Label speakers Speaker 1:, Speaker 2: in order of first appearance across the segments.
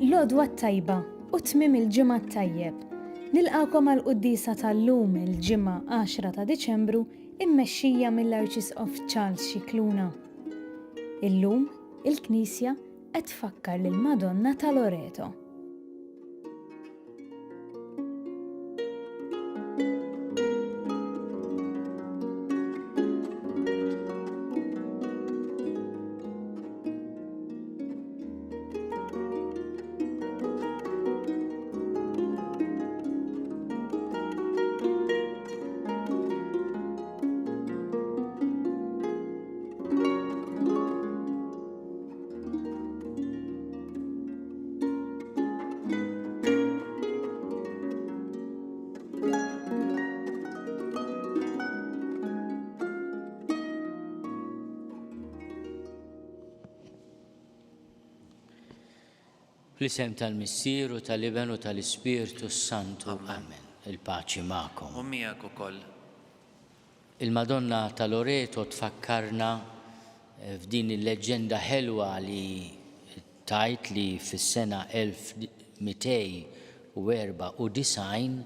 Speaker 1: L-għodwa tajba u tmim il-ġimgħa tajjeb. Nilqawkom għal qudiesa tal-lum il-ġimgħa 10 ta' Diċembru immexxija mill-Arċisqof Charles Scicluna. Illum il-Knisja qed tfakkar lill-Madonna ta' Loreto.
Speaker 2: Fl-isem tal-Missieru, tal-Iben u tal-Ispirtu Santu. Amen. Il-paċi magħkom.
Speaker 3: U miegħek ukoll.
Speaker 2: Il-Madonna ta' Loreto tfakkarna f'din il-leġenda ħelwa li tajt li fis-sena 1294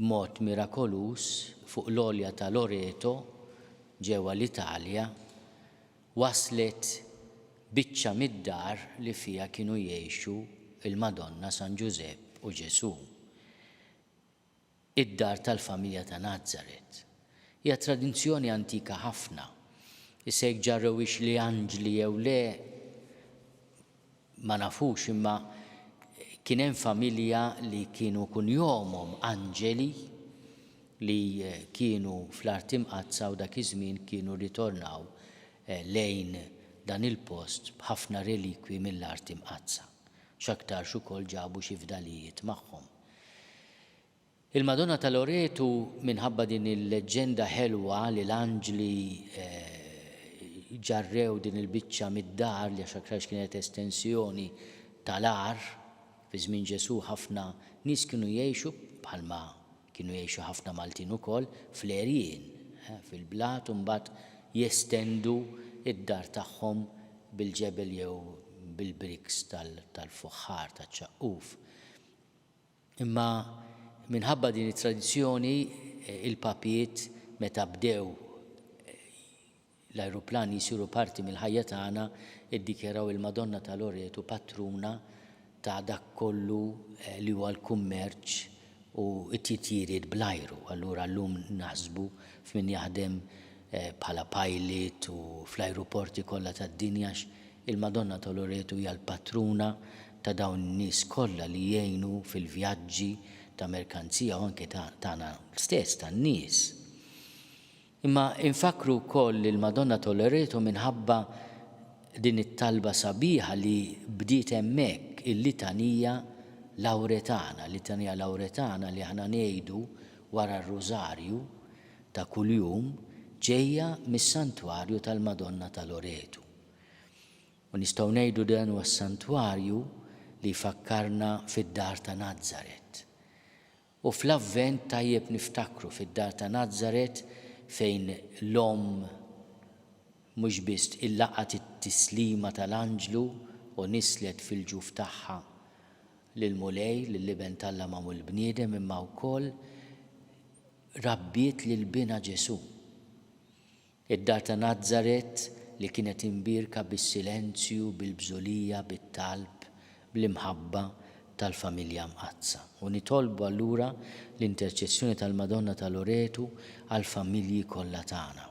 Speaker 2: b'mod mirakolus fuq l-olja ta' Loreto ġewwa l-Italja waslet biċċa mid-dar li fiha kienu jgħixu il-Madonna San Giuseppe u Ġesu. Id-dar tal-familja ta' Nazaret. Hija tradizzjoni antika ħafna. Issejk ġarrewix li anġli jew le ma nafux, imma kien hemm familja li kienu kunjomhom anġeli li kienu fl-art imqazza u dak iż-żmien kienu ritornaw lejn dan il-post b'ħafna relikwi mill-art imqazza. X'aktarx ukoll ġabu xi fdalijiet magħhom. Il-Madonna ta' Loreto minħabba din il-leġenda ħelwa li l-anġli ġarrew din il-biċċa mid-dar li x'aktarx kienet estensjoni tal-ar fi żmien Ġesu ħafna nies kienu jgħixu bħalma kienu jgħixu ħafna Maltin ukoll fl-għerien fil-blat u mbagħad jestendu id-dar tagħhom bil-ġebel jew bil-briks tal-fuħħar taċ-ċaqquf. Imma minħabba din it-tradizzjoni il-papijiet meta bdew l-ajruplani jsiru parti mill-ħajja tagħna iddikjaraw il-Madonna ta' Loreto patruna ta' dak kollu li huwa l-kummerċ u t-titjiriet bl-ajru. Allura llum naħsbu f'min jaħdem bħala pilot u fl-ajruporti kollha tad-dinja il-Madonna ta' Loreto hija l-patruna ta' dawn in-nies kollha li jgħinu fil-vjaġġi ta' merkanzija u anke tagħna stess tan-nies. Imma infakru wkoll il-Madonna ta' Loreto minħabba din it-talba sabiħa li bdiet hemmhekk il-litanija Lawretana li aħna ngħidu wara r-Rużarju ta' kuljum ġejja mis-santwarju tal-Madonna ta' Loreto. U nistgħu ngħidu dan huwa s-santwarju li fakkarna fid-dar ta' Nazaret. U fl-avvent tajjeb niftakru fid-dar ta' Nazaret fejn l-om mhux biss illaqat it-tislima tal-anġlu u nislet fil-ġuf tagħha lill-mulej lill-liben Alla magħmul l-bniedem imma wkoll rabbiet lil bina Ġesu. Id-dar ta' Nazaret li kienet imbirka bis-silenzju, bil-bżolija, bit-talb, bl-imħabba tal-familja mqazza. U nitolbu allura l-interċessjoni tal-Madonna ta' Loreto għall-familji kollha tagħna.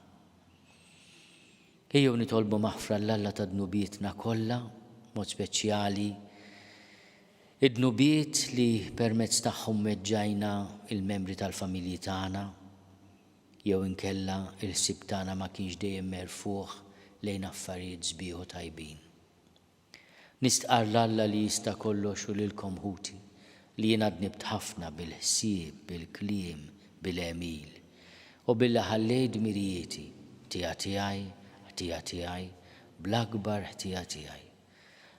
Speaker 2: Ejjew nitolbu maħfra l-Alla ta' dnubietna kollha, mod speċjali id-dnubiet li permezz tagħhom meġġajna il-membri tal-familji tagħna jew inkella il-ħsieb tagħna ma kienx dejjem merfuħ lejn affarijiet sbieħ u tajbin. Nistqar l-Alla li jista' kollox u lilkom ħuti li jiena dnibt ħafna bil-ħsieb, bil-kliem, bil-emil u billi ħallejt mirjieti tiegħi bl-akbar ħtija tiegħi.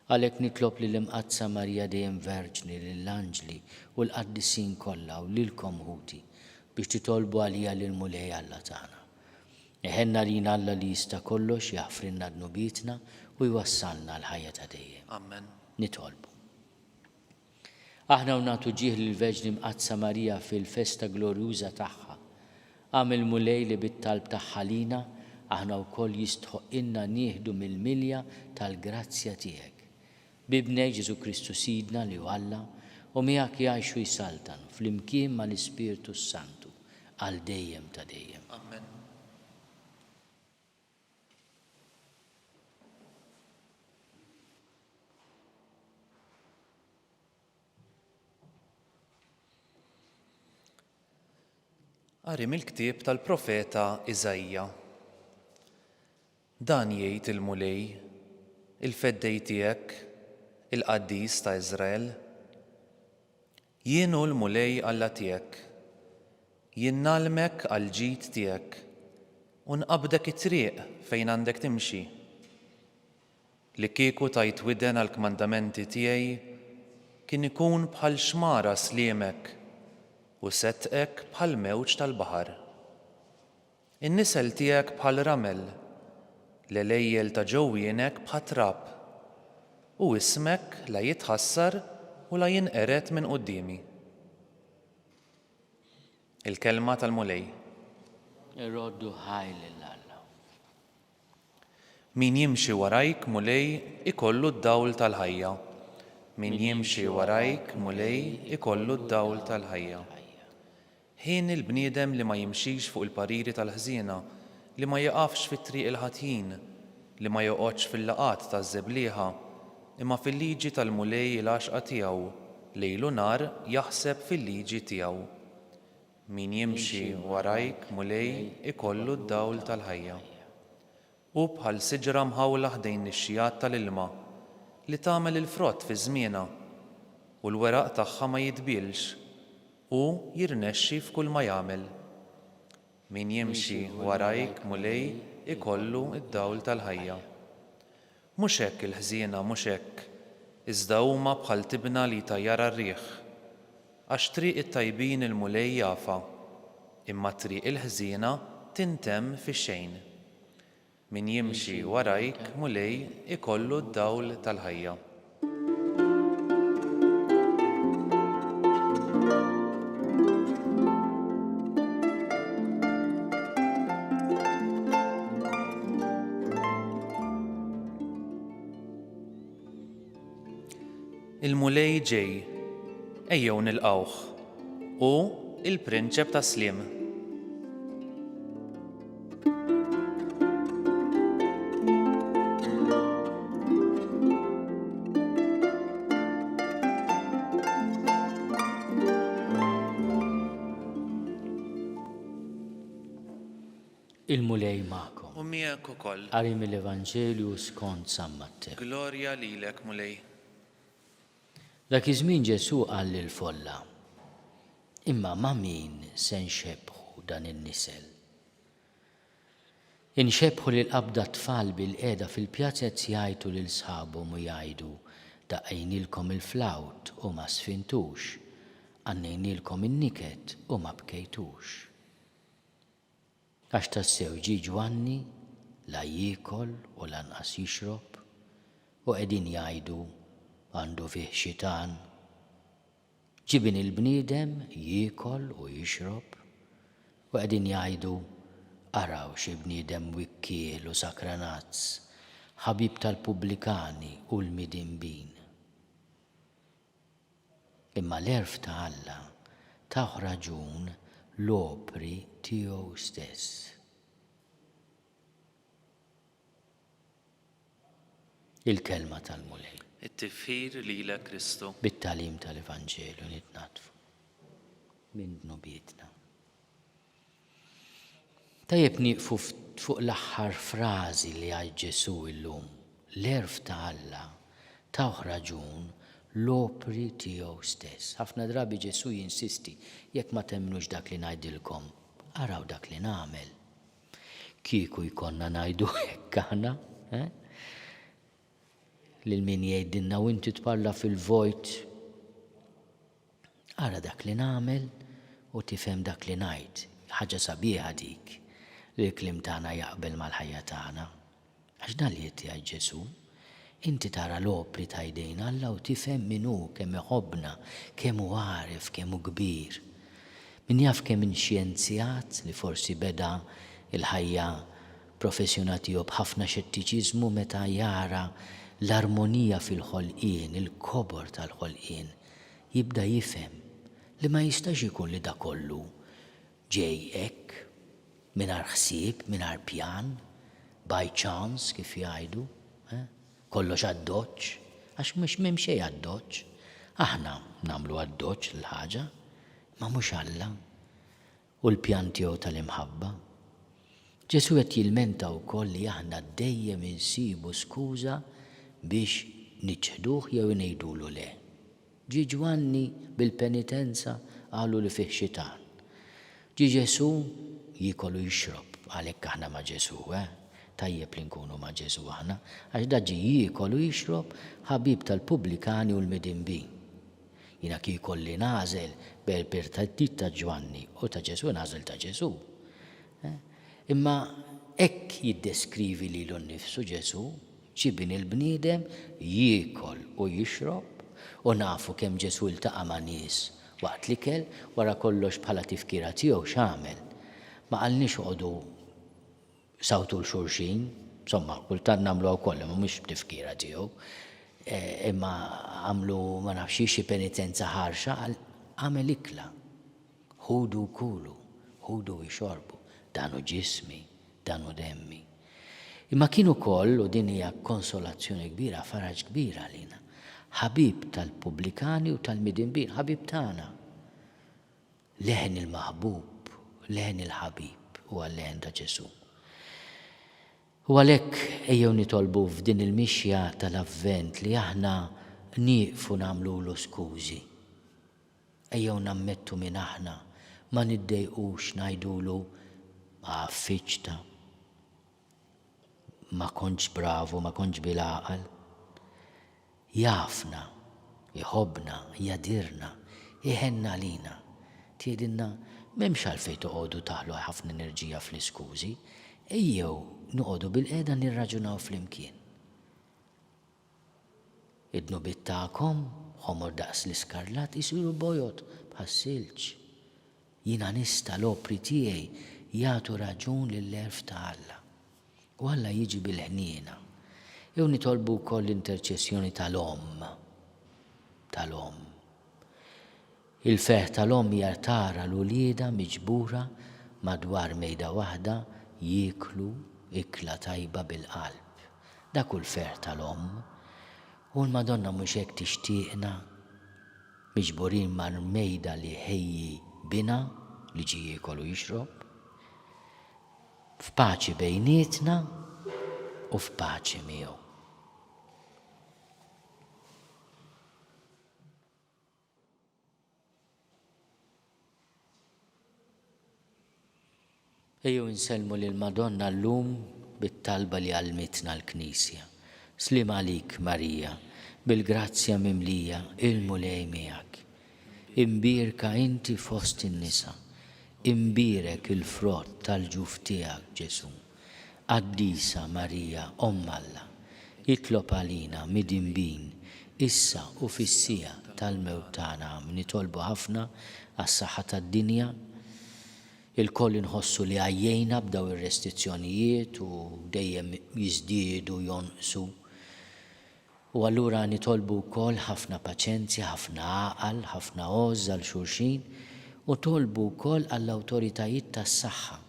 Speaker 2: Għalhekk nitlob lill-imqazza Marija dejjem Verġni lill-anġli u l-qaddisin kollha u lilkom ħuti biex titolbu għalija lill-mulej Alla tagħna. Eħenna lina Alla li jista' kollox jaħfrilna dnubietna u jwassalna l-ħajja ta' dejjem.
Speaker 3: Amen.
Speaker 2: Nitolbu. Aħna u nagħtu ġieħ lill-Verġni Mqazza Marija fil-festa glorjuża tagħha. Għamel mulej li bit-talb tagħha lina, aħna wkoll jistħoqilna nieħdu mill-milja tal-grazzja tiegħek. Bibnej Ġesu Kristu Sidna li hu Alla u miegħek jgħixu jsaltanu flimkien mal-Ispiritu Santu għal dejjem ta' dejjem.
Speaker 3: Amen. Qari mill-ktieb tal-profeta Iżajja. Dan jgħid il-mulej, il-feddej tiegħek, il-Qaddis ta' Iżrael. Jien hu l-mulej Alla tiegħek, jien nagħlmek għall-ġid tiegħek u nqabdek it-triq fejn għandek timxi. Li kieku tajt widen għall-kmandamenti tiegħi kien ikun bħal xmara sliemek u setqek bħal mewġ tal-baħar. In-nisel tiegħek bħal ramel, l-elejjel ta' ġewwienek bħal trab, u ismek la jitħassar u la jinqeret minn qudiemi. Il-kelma tal-mulej.
Speaker 2: Irroddu ħajl l-Alla.
Speaker 3: Min jimxi warajk mulej ikollu d-dawl tal-ħajja. Min jimxi warajk mulej ikollu d-dawl tal-ħajja. Ħin il-bniedem li ma jimxix fuq il-pariri tal-ħżiena, li ma jaqafx fit-triq il-ħatjin, li ma joqgħodx fil-laqat taż-żeblieħa, imma fil-liġi tal-mulej il-għaxqa tiegħu, lejlu nar jaħseb fil-liġi tiegħu. Min jimxi warajk mulej ikollu d-dawl tal-ħajja. U bħal siġra mħawla ħdejn ix-xijat tal-ilma li tagħmel il-frott fi żmienha u l-weraq tagħha ma jitbilx u jirnexxi f'kull ma jagħmel. Min jimxi warajk mulej ikollu d-dawl tal-ħajja. Mhux hekk il-ħżiena mhux hekk, iżda huma bħal tibna li tajjara r-riħ, għax triq it-tajbin il-mulej jafa, imma triq il-ħżiena tintemm fix-xejn. Min jimxi warajk mulej ikollu d-dawl tal-ħajja. Il-mulej ġej, ejjew nilqawh, u il-prinċep ta' Sliem.
Speaker 2: Il-mulej magħkom.
Speaker 3: U miegħek ukoll.
Speaker 2: Qari mill-Evanġelju skont San Matteo.
Speaker 3: Glorja lilek mulej.
Speaker 2: Dak iż-żmien Ġesu qal lill-folla: imma ma' min se nxebbħu dan in-nisel? Inxebbħu lil qabda tfal bil-qiegħda fil-pjazzett jgħidu lil sħabhom u jgħidu daqqejnilkom il-flawt u ma sfintux, għannejnilkom in-niket u ma bkejtux. Għax tassew ġie Ġwanni la jiekol u lanqas jixrob u qegħdin jgħidu għandu fih xitan. Ġibin il-bniedem jiekol u jixrob u qegħdin jgħidu araw xi bniedem wikkiel u sakranazz, ħabib tal-pubblikani u l-midinbin. Imma l-erf ta' Alla tagħ raġun l-opri tiegħu stess. Il-kelma tal-mulej.
Speaker 3: It-tifħir lilek Kristu.
Speaker 2: Bit-talim tal-Evanġelju nitnatfu minn dnubietna. Tajjeb nieqfu fuq l-aħħar frażi li għal Ġesu llum. L-erf ta' Alla tagħ raġun l-opri tiegħu stess. Ħafna drabi Ġesu jinsisti jekk ma temmnux dak li ngħidilkom, araw dak li nagħmel. Kieku jkollna ngħidu hekk aħna, lil min jgħidilna u inti tparla fil-vojt, ara dak li nagħmel u tifhem dak li ngħid. Ħaġa sabiħa dik li l-kliem tagħna jaqbel mal-ħajja tagħna. Għax dan li jgħid Ġesu, Inti tara l-opri ta' jdejn Alla u tifhem minnu kemm iħobbna, kemm hu għarif, kemm hu kbir. Min jaf kemm inxjenzjat li forsi beda il-ħajja professjoni tiegħu b'ħafna xettiċiżmu meta jara l-armonija fil-ħolqien, il-kobor tal-ħolqien, jibda jifhem li ma jistax ikun li da kollu ġej hekk mingħajr ħsieb, mingħajr pjan, by chance kif jgħidu, kollox għaddoċ, għax mhux m'hemm xejn għaddoċ. Aħna nagħmlu għaddoċ l-ħaġa, ma mhux Alla u l-pjan tiegħu tal-imħabba. Ġesu qed jilmenta wkoll li aħna dejjem insibu skuża biex niċħduh jew ngħidulu le. Ġi Ġwanni bil-penitenza qalu li fih xitan. Ġi Ġesu jikol u jixrob, għalhekk aħna ma' Ġesu, tajjeb li nkunu ma' Ġesu aħna, għax da ġi jikol u jixrob ħabib tal-pubblikani u l-midinbin. Jina ki kolli nażel bil-pertattit ta' Ġwanni u ta' Ġesu nażel ta' Ġesu. Imma hekk jiddeskrivi lilu nnifsu Ġesu, ċibin il-bniedem jikol u jixrob u nafu kemm Ġesu iltaqa' ma' nies waqt li kell wara kollox bħala tifkira tiegħu x'għamel. Ma qalniex oqgħodu sawtu l-xulxin, insomma, kultant nagħmlu wkoll ma mhux b'tifkira tiegħu, imma għamlu ma nafx xi penitenza ħarxa għamel ikla. Ħudu kulu, ħudu jxorbu, danu ġismi, danu demmi. Imma kienu koll, u din hija konsolazzjoni kbira, faraġ kbira għalina, ħabib tal-pubblikani u tal-midinbin, ħabib tagħna. Leħen il-maħbub, leħen il-ħabib u għal-leħen ta' Ġesu. U għalhekk ejjew nitolbu f'din il-mixja tal-avvent li aħna nieqfu nagħmlulu skużi. Ejjew nammettu minn aħna ma niddejqux ngħidulu fiċta, ma kontx bravu, ma kontx bil-għaqal. Jafna, jħobbna, jadirna, jħenna lina. Tiedinna m'hemmx għalfejn toqgħodu taħlu ħafna enerġija fl-iskużi, ejjew noqogħdu bil-qiegħda nirraġunaw flimkien. Id-nubit tagħkom ħomor daqs l-iskarlat isiru bojot bħas-silġ. Jiena nista' l-opri tiegħi jagħtu raġun lill-erf ta' Alla. U Alla jiġi bil-ħniena. Jew nitolbu wkoll l-interċessjoni tal-Omm. Il-feħ tal-Omm jartara l-ulieda miġbura madwar mejda waħda jieklu ikla tajba bil-qalb. Dak hu l-feħ tal-Omm. U l-Madonna mhux hekk tixtieqna miġburin mal-mejda li ħejji bina li ġi jiekol u jixrob, f'paċi bejnietna u f'paċi miegħu. Ejjew insellmu lill-Madonna llum bit-talba li għallmitna l-Knisja. Slim għalik, Marija, bil-grazzja mimlija, il-mulej miegħek. Imbirka inti fost in-nisa, imbirek il-frott tal-ġuf tiegħek, Ġesu. Qaddisa Marija, Omm Alla, itlob għalina midinbin, issa u fis-sija tal-mewt tagħna nitolbu ħafna għas-saħħa tad-dinja. Il-koll inħossu li għajjejna b'daw ir-restrizzjonijiet u dejjem jiżdiedu jonqsu. U allura nitolbu wkoll ħafna paċenzja, ħafna għaqal, ħafna għożġ għal xulxin u tolbu wkoll għall-awtoritajiet tas-saħħa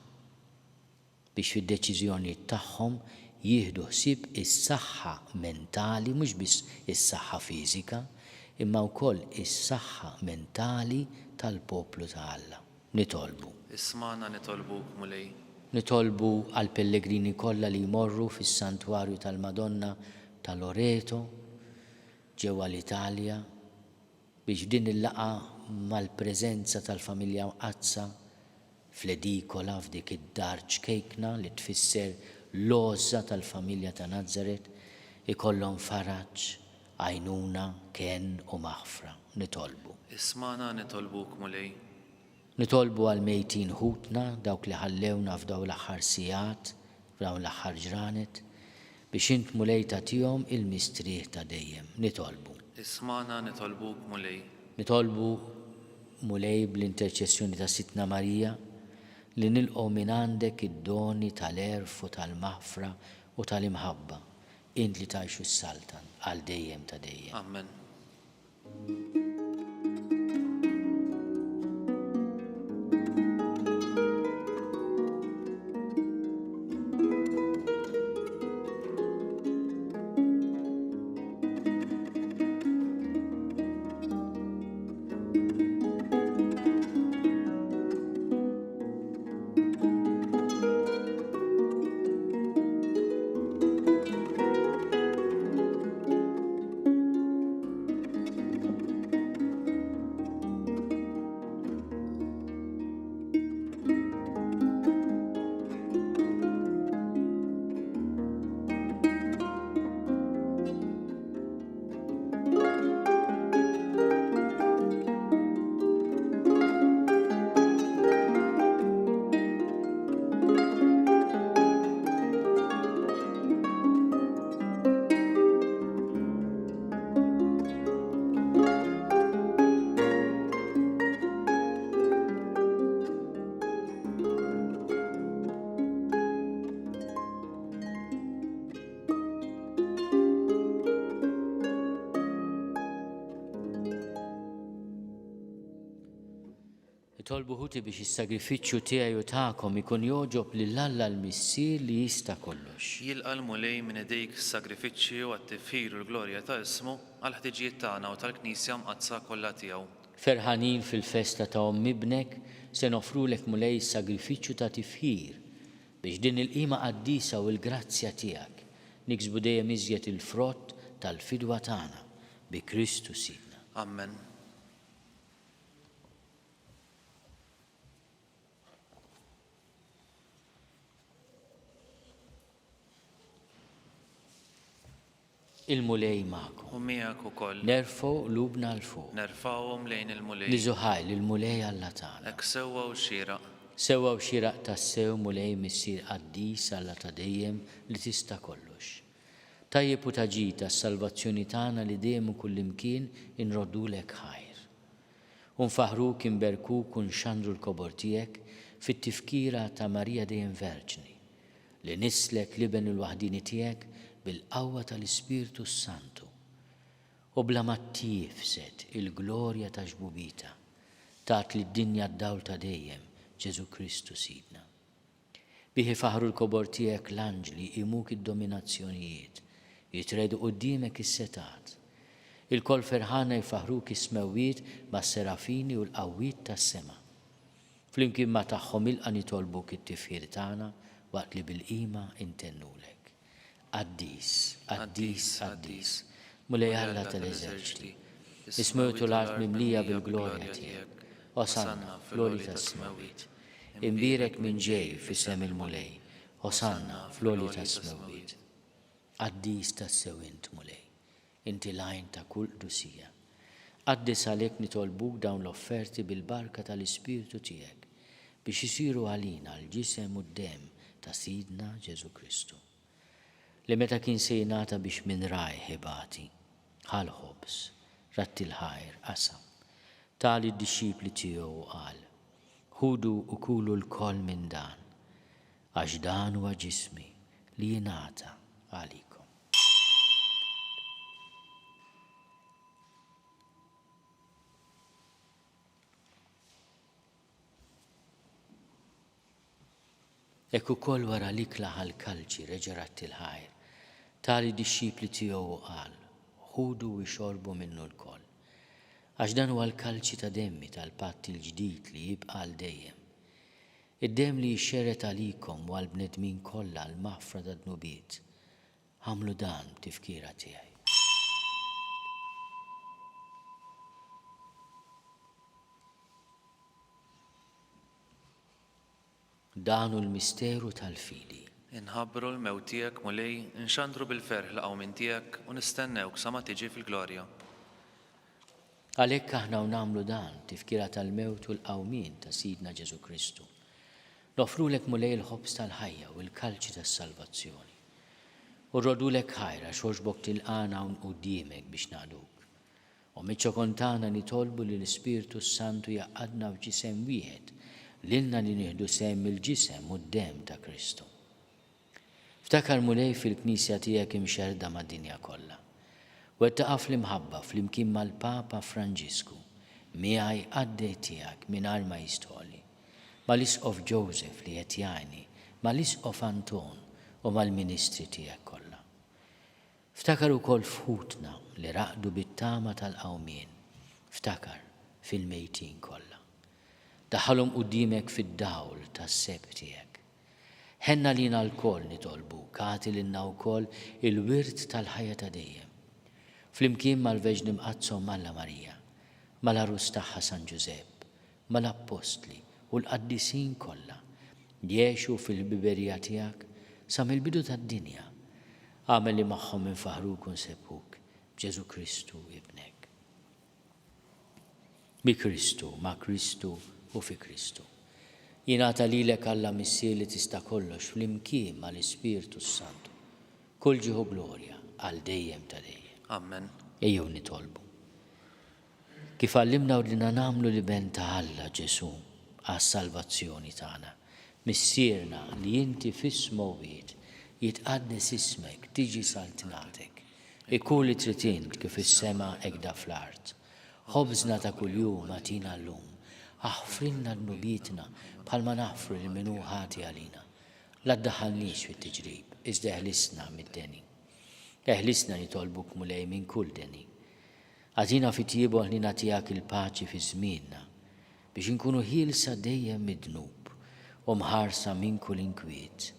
Speaker 2: biex fid-deċiżjonijiet tagħhom jieħdu ħsieb is-saħħa mentali, mhux biss is-saħħa fiżika, imma wkoll is-saħħa mentali tal-poplu ta' Alla. Nitolbu.
Speaker 3: Ismana nitolbuk mulej.
Speaker 2: Nitolbu għal pellegrini kollha li jmorru fis-santwarju tal-Madonna ta' Loreto ġewwa l-Italja biex din il-laqa mal-preżenza tal-familja Qazza fl-edikola f'dik id-dar ċkejkna li tfisser l-għoża tal-familja ta' Nazaret ikollhom faraġġ, għajnuna, ken u maħfra. Nitolbu.
Speaker 3: Ismana nitolbuk mulej.
Speaker 2: Nitolbu għal mejtin ħutna, dawk li ħallewna f'daw l-aħħar sigħat, f'dawn l-aħħar ġranet, biex int mulej tagħtihom il-mistrieħ ta' dejjem. Nitolbu.
Speaker 3: Ismana nitolbuk mulej.
Speaker 2: Nitolbu mulej bl-interċessjoni ta' Sitna Marija li nilqgħu minn għandek id-doni tal-erf u tal-maħfra u tal-imħabba, int li tgħixu s-saltan għal dejjem ta' dejjem.
Speaker 3: Amen.
Speaker 2: Nitolbu ħuti biex is-sagrifiċċju tiegħi u tagħkom ikun joġob lill-Alla l-Missier li jista' kollox.
Speaker 3: Jilqa' l-mulej minn idejk is-sagrifiċċju għat-tifħir u l-glorja ta' ismu għal ħtiġijiet tagħna u tal-Knisja mqazza kollha tiegħu.
Speaker 2: Ferħanin fil-festa ta' Omm Ibnek se nofrulek mulej is-sagrifiċċju ta' tifħir biex din il-qima qaddisa u l-grazzja tiegħek niksbu dejjem iżjed il-frott tal-fidwa tagħna bi Kristu Sidna.
Speaker 3: Amen.
Speaker 2: Il-mulej magħkom.
Speaker 3: U miegħek ukoll.
Speaker 2: Nerfgħu lubna l fuq.
Speaker 3: Nerfawhom lejn il-mulej.
Speaker 2: Li żuħaj il-mulej Alla tagħna.
Speaker 3: Hekk sewwa u xieraq.
Speaker 2: Sewwa u xieraq tas-sew mulej missier qaddis Alla ta' dejjem li tista' kollox. Tajjeb u taġid tas-salvazzjoni tagħna li dejjem u kullimkien inroddulek ħajr. U nfaħruk inberkuk u nxandru l-kobor tiegħek fit-tifkira ta' Marija dejjem Verġni li nislek liben il-waħdini tiegħek bil-qawwa tal-Ispiritu Santu u bla ma tifsed il-glorja ta' ġbubita tat li d-dinja d-dawl ta' dejjem Ġesu Kristu Sidna. Biħi faħru l-kobor tiegħek l-anġli imuk id-dominazzjonijiet, jitredu qudiemek is-setat. Il-kol ferħana jfaħruk is-smewwiet mas-serafini u l-qawwiet tas-sema. Flimkien ma tagħhom ilqa' nitolbuk it-tifħir tagħna waqt li bil-qima intennulek. Qaddis, qaddis, qaddis, mulej Alla tal-eżerċiti, ismewtu l-art mimlija bil-glorja tiegħek, Osanna fl-oli tas-smewwiet. Imbirek minn ġej f'isem il-mulej, Osanna fl-oli tas-smewwiet. Qaddis tas-sew int mulej, inti lajn ta' kull qdusija. Qaddis għalhekk nitolbuk dawn l-offerti bil-barka tal-Ispiritu tiegħek biex isiru għalina l-ġisem u d-dem ta' Sidna Ġesu Kristu. Li meta kien se jingħata biex minn raj ħibati, ħal ħobs, ratti l-ħajr qasam, tali d-dixxipli tiegħu qal, ħudu u kulu l-koll minn dan, għax dan huwa ġismi li jingħata għalikom. Ekk ukoll wara l-ikla ħal-kalċi reġa' il-ħajr, tali d-dixxipli tiegħu qal, ħudu u xorbu minnu l-koll. Għax dan huwa l-kalċi ta' demmi tal-patt il-ġdid li jibqa' għal dejjem. Id-demm li jxerret għalikom u għall-bnedmin kollha l-maħfra ta' dnubiet. Ħamlu dan tifkira tiegħi. Danu l-misteru tal-fidi.
Speaker 3: Inħabbru l-mewt tiegħek mulej, inxandru bil-ferħ l-qawmin tiegħek u nistennewk sa ma tiġi fil-glorja.
Speaker 2: Għalhekk aħna u nagħmlu dan tifkira tal-mewt u l-qawmin ta' Sidna Ġesu Kristu. Nofrulek mulej il-ħobs tal-ħajja u l-kalċi tas-salvazzjoni. U rrodulek ħajra xoġbok tilqana un qudiemek biex naqduk. U miċċa kontana nitolbu li l-Ispiritu Santu jaqqadna f'ġisem wieħed lilna li nieħdu sem il-ġisem u d-dem ta' Kristu. Ftakar mulej fil-Knisja tiegħek imxerda mad-dinja kollha. Wettaqa' fl-imħabba flimkien mal-Papa Franġisku miegħi għaddej tiegħek mingħajr ma jistħoli, mal-Isqof Joseph li qed jgħinni, mal-Isqof Anton u mal-Ministri tiegħek kollha. Ftakar ukoll fħutna li raqdu bit-tama tal-qawmien, ftakar fil-mejtin kollha. Daħħalhom quddiemek fid-dawl tas-seb tiegħek. Ħenna lina l-koll nitolbuk, għati lilna wkoll il-wirt tal-ħajja ta' dejjem. Flimkien mal-Veġni Mqazzom Malla Marija, mal-Arus tagħha San Ġusepp, mal-Appostli u l-qaddisin kollha jgħixu fil-biberija tiegħek sa mill-bidu tad-dinja. Għamel li magħhom infaħruk u nsebbuk b'Ġesu Kristu ibnek. Bi Kristu, ma' Kristu u fi Kristu. Jingħata lilek Alla missier li tista' kollox flimkien mal-Ispiritu Santu. Kull ġieħu glorja għal dejjem ta' dejjem.
Speaker 3: Amen.
Speaker 2: Ejjew nitolbu. Kif għallimna udlina nagħmlu li ben ta' Alla Ġesu għas-salvazzjoni tagħna. Missierna li inti f'ismu wieħed jitqaddes ismek, tiġi saltinatek. Ikun li trid int kif is-sema hekk fl-art. Ħobżna ta' kuljum atina llum. Aħfrilna d-nubietna bħalma naħfru li minhu ħati għalina. La ddaħħalniex fit-tiġrib, iżda eħlisna mid-deni. Eħlisna nitolbuk mulej minn kull deni. Għatina fit-tiebu ħlina tiegħek il-paċi fi żmienna biex inkunu ħielsa dejjem mid-dnub u mħarsa minn kull inkwiet.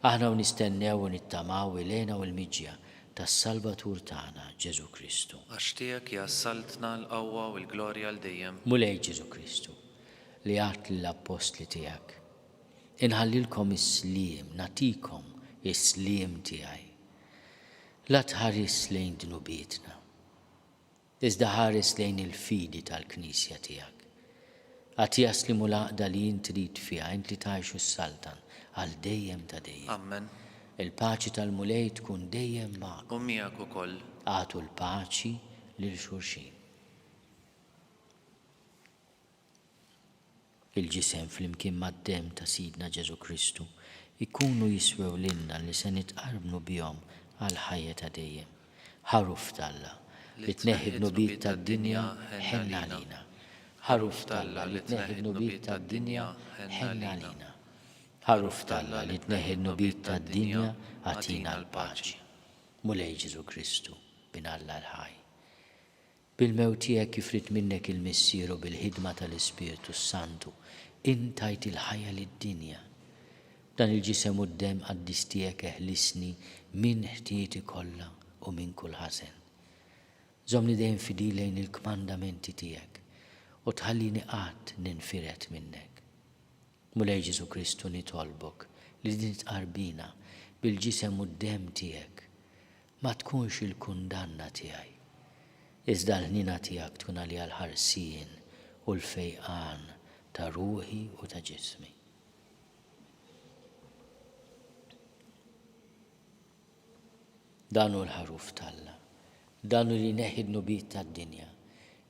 Speaker 2: Aħna u nistennew u nittamaw il-għena u l-miġja tas-Salvatur tagħna Ġesu Kristu.
Speaker 3: Għax tiegħek jassaltna l-qawwa u l-glorja l dejjem.
Speaker 2: Mulej Ġesu Kristu li għat l-apostli tiegħek. Inħallilkom is-sliem, natikom is-sliem tiegħi. La tħares lejn dnubietna, iżda ħares lejn il-fidi tal-Knisja tiegħek. Għati jaslimu laqda li jintrid fiha int li tgħixu s-saltan għal dejjem ta' dejjem.
Speaker 3: Amen.
Speaker 2: Il-paċi tal-mulej tkun dejjem magħkom.
Speaker 3: U miegħek ukoll.
Speaker 2: Għatu l-paċi lil xulxin. Il-ġisem flimkien mad-dem ta' Sidna Ġesu Kristu ikunu jiswew lilna li se nitqarbnu bihom għal ħajja ta' dejjem. Ħaruf talla li tneħħi d-nubiet tad-dinja ħenna lina. Ħaruf talla li tneħħi d-nubiet tad-dinja ħenna lina. Ħaruf talla li tneħħi d-nubiet tad-dinja għatina l-paċi. Mulej Ġesu Kristu bin Alla l-ħaj. Bil-mewt tiegħek kif rid minnek il-missier u bil-ħidma tal-Ispiritu Santu intajt il-ħajja lid-dinja. Dan il-ġisem u d-dem qaddis tiegħek eħlisni minn ħtieti kollha u minn kull ħażen. Żomni dejjem fidi lejn il-kmandamenti tiegħek u tħallini qatt ninfiret minnek. Mulej Ġesu Kristu nitolbok li din tqarbina bil-ġisem u d-dem tiegħek ma tkunx il-kundanna tiegħi. Iżda l-ħnina tiegħek tkun għalija l-ħarsien u l-fejqan ta' ruħi u ta' ġismi. Danu l-ħaruf talla, danu li neħid nubiet tad-dinja,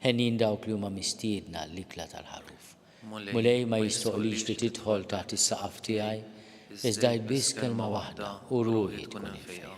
Speaker 2: ħenin dawk li huma mistiedna l-ikla tal-ħaruf. Mulej ma jistoqlix li tidħol taħt is-saqaf tiegħi, iżda biss kelma waħda u ruħi tkun fiha.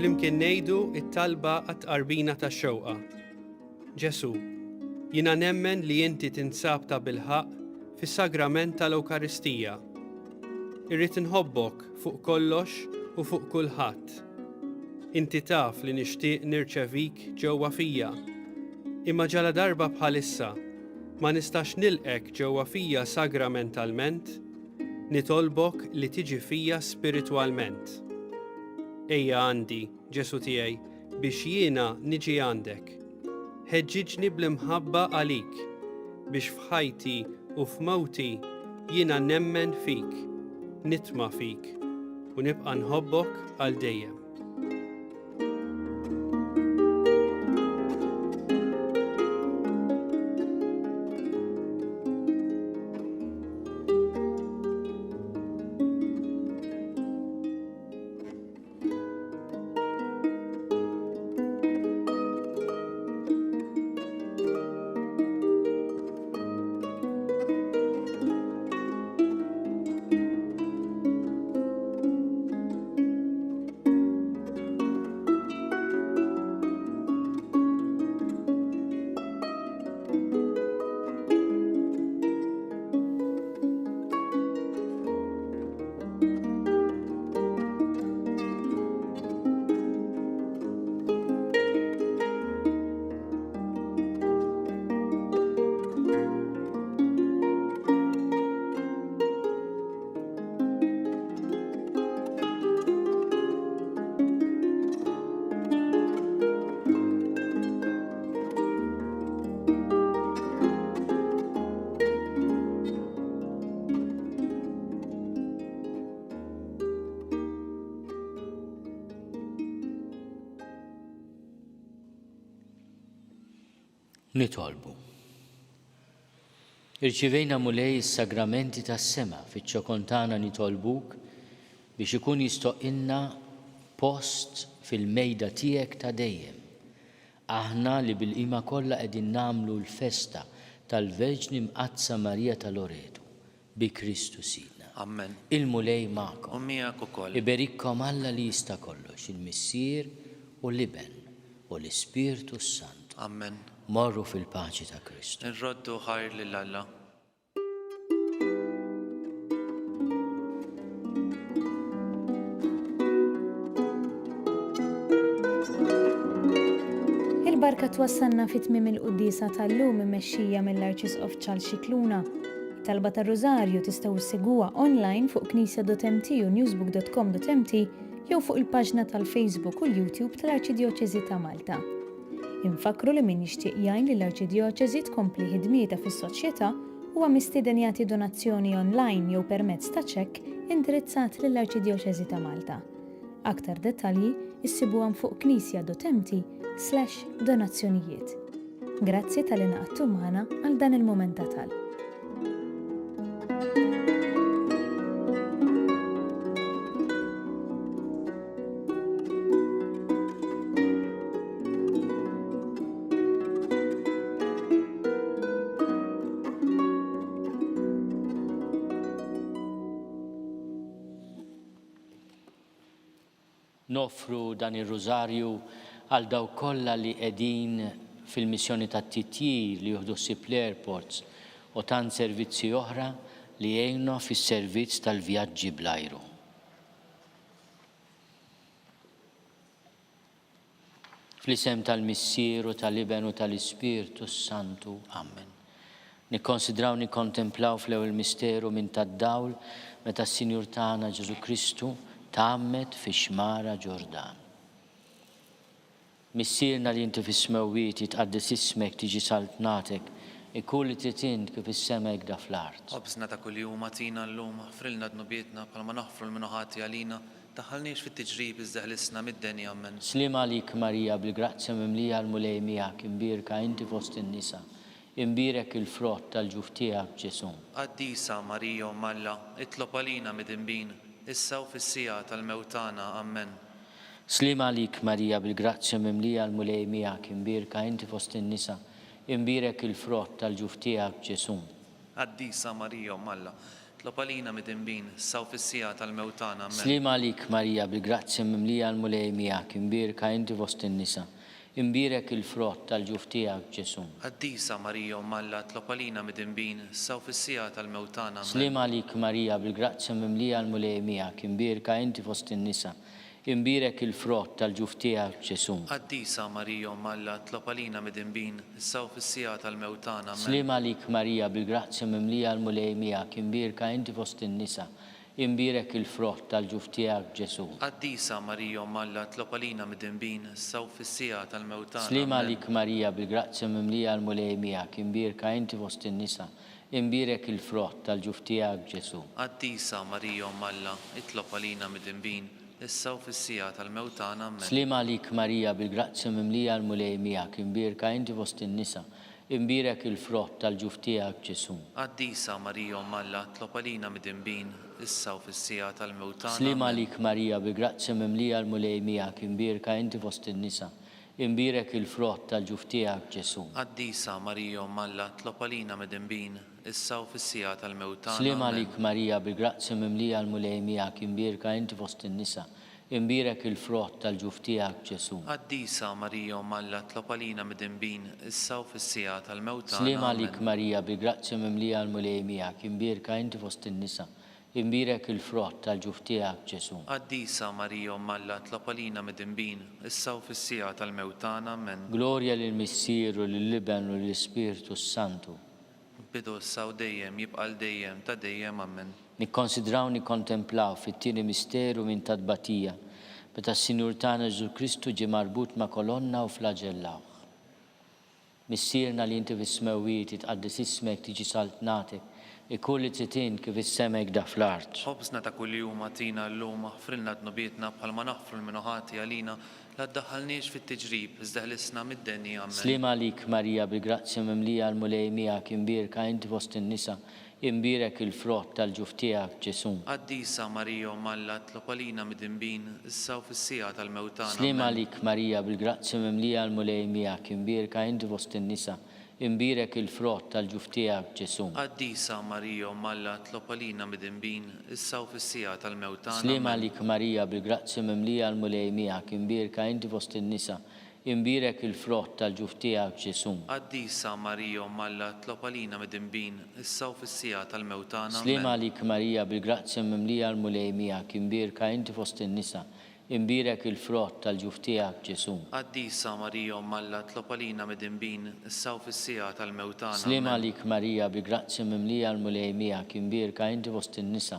Speaker 4: flimkien ngħidu t-talba għat-tqarbina tax-xewqa. Ġesu, jiena nemmen li inti tinsab ta' bilħaq fis-sagrament tal-Ewkaristija. Irrid inħobbok fuq kollox u fuq kulħadd. Inti taf li nixtieq nirċevik ġewwa fija. Imma ġala darba bħalissa ma nistax nilqek ġewwa fija sagramentalment, nitolbok li tiġi fija spiritwalment. Ejja għandi, Ġesu tiegħi, biex jiena niġi għandek. Ħeġġiġni bl-imħabba għalik, biex f'ħajti u f'mawti jiena nemmen fik, nitma' fik u nibqa' nħobbok għal dejjem.
Speaker 2: Nitolbu. Irċivejna mulej is-sagramenti tas-sema fiċ-ċokontana nitolbuk biex ikun jistoqilna post fil-mejda tiegħek ta' dejjem. Aħna li bil-qima kollha qegħdin nagħmlu l-festa tal-Verġni Mqazza Marija ta' Loreto bi Kristu Sidna.
Speaker 3: Amen.
Speaker 2: Il-mulej magħkom.
Speaker 3: U miegħek ukoll.
Speaker 2: Iberikkom Alla li jista' kollox, il-Missier u l-Iben u l-Ispirtu Sant.
Speaker 3: Amen.
Speaker 2: Morru fil-paċi ta' Kristu.
Speaker 3: Nroddu ħajr lil Alla.
Speaker 1: Il-barka twassalna fit-tmiem il-qudiesa tal-lum immexxija mill-Arċisqof Ċarls Scicluna. Talba tar-Rożarju tistgħu ssegwuha online fuq knisja.mt u newsbook.com.mt jew fuq il-paġna tal-Facebook u l-YouTube tal-Arċidjoċeżi ta' Malta. Infakru li min jixtieq jgħin li l-Arċidjoċeżi tkompli ħidmietha fis-soċjetà huwa mistieden jagħti donazzjoni online jew permezz ta' ċekk indirizzat lill-Arċidjoċeżi ta' Malta. Aktar dettalji issibuhom fuq knisja.mt/donazzjonijiet. Grazzi tal-inqagħtu magħna għal dan il-mument ta' tal.
Speaker 2: Nofru dan ir-Rożarju għal daw kollha li qegħdin fil-missjoni tat-titjir li jieħdu ssib l-airports u tant servizzi oħra li jgħinna fis-servizz tal-vjaġġi bl-ajru. Fl-isem tal-Missier u tal-Iben u tal-Ispirtu Santu. Amen. Nikkonsidraw nikkontemplaw fl-ewwel misteru minn tad-dawl meta s-Sinjur tagħna Ġesu Kristu ta'ammet fi xmara Ġordan. Missierna li inti fis-smewwiet jitqaddis ismek tiġi saltnatek, ikun li trid kif is-sema jgda fl-art.
Speaker 3: Obżna ta' kuljum atina llum, ħfrilna dnubietna bħalma naħfru l-minuħati għalina, taħħalniex fit-tiġrib iżda ħlisna mid-denja Amen.
Speaker 2: Slima għalik Marija bil-grazzja mimlija l-mulej miegħek imbirka inti fost in-nisa. Imbirek il-frott tal-ġuf tiegħek Ġesu.
Speaker 3: Qaddisa Marija Umm Alla, itlob għalina mid-inbin, issa u fis-sija tal-mewtana Amen.
Speaker 2: Slima għalik Marija bil-grazzja mimlija l-mulej miegħek imbirka inti fost in-nisa. Imbirek il-frott tal-ġuf tiegħek Ġesu.
Speaker 3: Qaddisa Marija Umm Alla, tlob għalina midinbin, issa u fis-sija tal-mewt tagħna. Amen.
Speaker 2: Slima għalik Marija, bil-grazzja mimlija l-mulej miegħek, imbirka inti fost in-nisa. Imbirek il-frott tal-ġuf tiegħek Ġesu.
Speaker 3: Qaddisa Marija Umm Alla, tlob għalina midinbin, issa u fis-sija tal-mewt tagħna. Amen.
Speaker 2: Slima għalik Marija, bil-grazzja mimlija l-mulej miegħek, imbirka inti fost in-nisa. Imbirek il-frott tal-ġuf tiegħek Ġesu.
Speaker 3: Qaddisa Marija Umm Alla, tlob għalina midinbin, issa u fis-sija tal-mewt tagħna. Amen.
Speaker 2: Slima għalik Marija, bil-grazzja mimlija l-mulej miegħek, imbirka inti fost in-nisa. Imbirek il-frott tal-ġuf tiegħek Ġesu.
Speaker 3: Qaddisa Marija Umm Alla, tlob għalina midinbin, issa u fis-sija tal-mewt tagħna.
Speaker 2: Slima
Speaker 3: Amen.
Speaker 2: għalik Marija, bil-grazzja mimlija l-mulej miegħek, imbirka inti fost in-nisa. Imbirek il-frott tal-ġuf tiegħek Ġesu.
Speaker 3: Qaddisa Marija Umm Alla, itlob għalina midinbin, issa u fis-sija tal-mewt tagħna. Amen.
Speaker 2: Slima għalik Marija, bil-grazzja mimlija l-mulej miegħek, imbirka inti fost in-nisa. Imbirek il-frott tal-ġuf tiegħek Ġesu.
Speaker 3: Qaddisa Marija Umm Alla, tlob għalina midinbin, issa u fis-sija tal-mewt tagħna.
Speaker 2: Slima
Speaker 3: Amen.
Speaker 2: għalik Marija, bil-grazzja mimlija l-mulej miegħek, imbirka inti fost in-nisa. Imbirek il-frott tal-ġuf tiegħek Ġesu.
Speaker 3: Qaddisa Marija Umm Alla, tlob għalina midinbin, issa u fis-sija tal-mewt tagħna.
Speaker 2: Slima
Speaker 3: Amen.
Speaker 2: għalik Marija, bil-grazzja mimlija l-mulej miegħek, imbirka inti fost in-nisa. Imbirek il-frott tal-ġuf tiegħek Ġesu.
Speaker 3: Qaddisa Marija Umm Alla, tlob għalina midinbin, issa u fis-sija tal-mewt tagħna.
Speaker 2: Slima
Speaker 3: Amen.
Speaker 2: għalik Marija, bil-grazzja mimlija l-mulej miegħek, imbirka inti fost in-nisa. Imbirek il-frott tal-ġuf tiegħek Ġesu.
Speaker 3: Qaddisa Marija Umm Alla, tlob għalina midinbin, issa u fis-sija tal-mewt tagħna. Amen.
Speaker 2: Glorja lill-Missier u lill-Liben u lill-Ispiritu Santu.
Speaker 3: Bidu issa u dejjem jibqal dejjem ta' dejjem. Amen.
Speaker 2: Nikkonsidraw nikkontemplaw fit-tieni misteru minn tadbatija, meta s-Sinjur tagħna Ġesu Kristu ġie marbut ma' kolonna u flaġellaw. Missierna li inti fis-smewiet itqaddis ismek tiġi saltnatek, ikulli titin kif is-semek da fl-art.
Speaker 3: Ħobżna ta' kuljum għatina llum aħfrilna dnubietna bħalma naħfru l-minuħati għalina la ddaħħalniex fit-tiġrib, iżda ħlisna mid-denja. Amen.
Speaker 2: Slima għalik Marija, bil-grazzja mimlija l-mulej miegħek, imbirka inti fost in-nisa. Imbirek il-frott tal-ġuf tiegħek Ġesu.
Speaker 3: Qaddisa Marija Umm Alla, tlob għalina midinbin, issa u fis-sija tal-mewt tagħna.
Speaker 2: Slima
Speaker 3: Amen.
Speaker 2: għalik Marija, bil-grazzja mimlija l-mulej miegħek, imbirka inti fost in-nisa. Imbirek il-frott tal-ġuf tiegħek Ġesu.
Speaker 3: Qaddisa Marija Umm Alla, tlob għalina midinbin, issa u fis-sija tal-mewt tagħna.
Speaker 2: Slima
Speaker 3: Amen.
Speaker 2: għalik Marija, bil-grazzja mimlija l-mulej miegħek, imbirka inti fost in-nisa. Imbirek il-frott tal-ġuf tiegħek Ġesu.
Speaker 3: Qaddisa Marija Umm Alla, tlob għalina midinbin, issa u fis-sija tal-mewt tagħna.
Speaker 2: Slima
Speaker 3: Amen.
Speaker 2: għalik Marija, bil-grazzja mimlija l-mulej miegħek, imbirka inti fost in-nisa. Imbirek il-frott tal-ġuf tiegħek Ġesu.
Speaker 3: Qaddisa Marija Umm Alla, tlob għalina midinbin, issa u fis-sija tal-mewt tagħna.
Speaker 2: Slima
Speaker 3: Amen.
Speaker 2: għalik Marija, bil-grazzja mimlija l-mulej miegħek, imbirka inti fost in-nisa.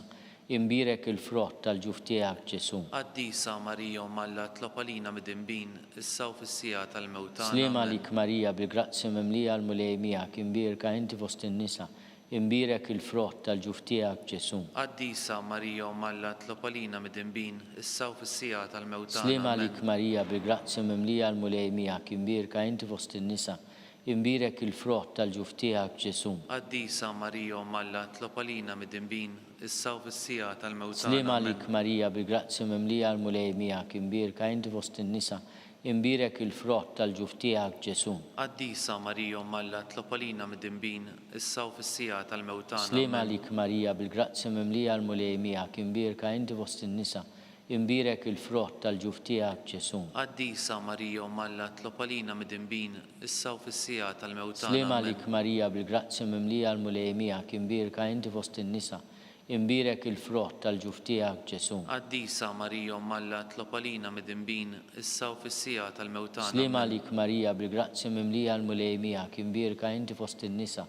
Speaker 2: Imbirek il-frott tal-ġuf tiegħek Ġesu.
Speaker 3: Qaddisa Marija Umm Alla, tlob għalina midinbin, issa u fis-sija tal-mewt tagħna.
Speaker 2: Slima
Speaker 3: Amen.
Speaker 2: għalik Marija, bil-grazzja mimlija l-mulej miegħek, imbirka inti fost in-nisa. Imbirek il-frott tal-ġuf tiegħek Ġesu.
Speaker 3: Qaddisa Marija Umm Alla, tlob għalina midinbin, issa u fis-sija tal-mewt tagħna.
Speaker 2: Slima
Speaker 3: Amen.
Speaker 2: għalik Marija, bil-grazzja mimlija l-mulej miegħek, imbirka inti fost in-nisa. Imbirek il-frott tal-ġuf tiegħek Ġesu.
Speaker 3: Qaddisa Marija Umm Alla, tlob għalina midinbin, issa u fis-sija tal-mewt tagħna.
Speaker 2: Slima
Speaker 3: Amen.
Speaker 2: għalik Marija, bil-grazzja mimlija l-mulej miegħek, imbirka inti fost in-nisa. Imbirek il-frott tal-ġuf tiegħek Ġesu.
Speaker 3: Qaddisa Marija Umm Alla, tlob għalina midinbin, issa u fis-sija tal-mewt tagħna.
Speaker 2: Slima
Speaker 3: Amen.
Speaker 2: għalik Marija, bil-grazzja mimlija l-mulej miegħek, imbirka inti fost in-nisa. Imbirek il-frott tal-ġuf tiegħek Ġesu.
Speaker 3: Qaddisa Marija Umm Alla, tlob għalina midinbin, issa u fis-sija tal-mewt tagħna.
Speaker 2: Slima
Speaker 3: Amen.
Speaker 2: għalik Marija, bil-grazzja mimlija l-mulej miegħek, imbirka inti fost in-nisa. Imbirek il-frott tal-ġuf tiegħek Ġesu.
Speaker 3: Qaddisa Marija Umm Alla, tlob għalina midinbin, issa u fis-sija tal-mewt tagħna.
Speaker 2: Slima
Speaker 3: Amen.
Speaker 2: għalik Marija, bil-grazzja mimlija l-mulej miegħek, imbirka inti fost in-nisa.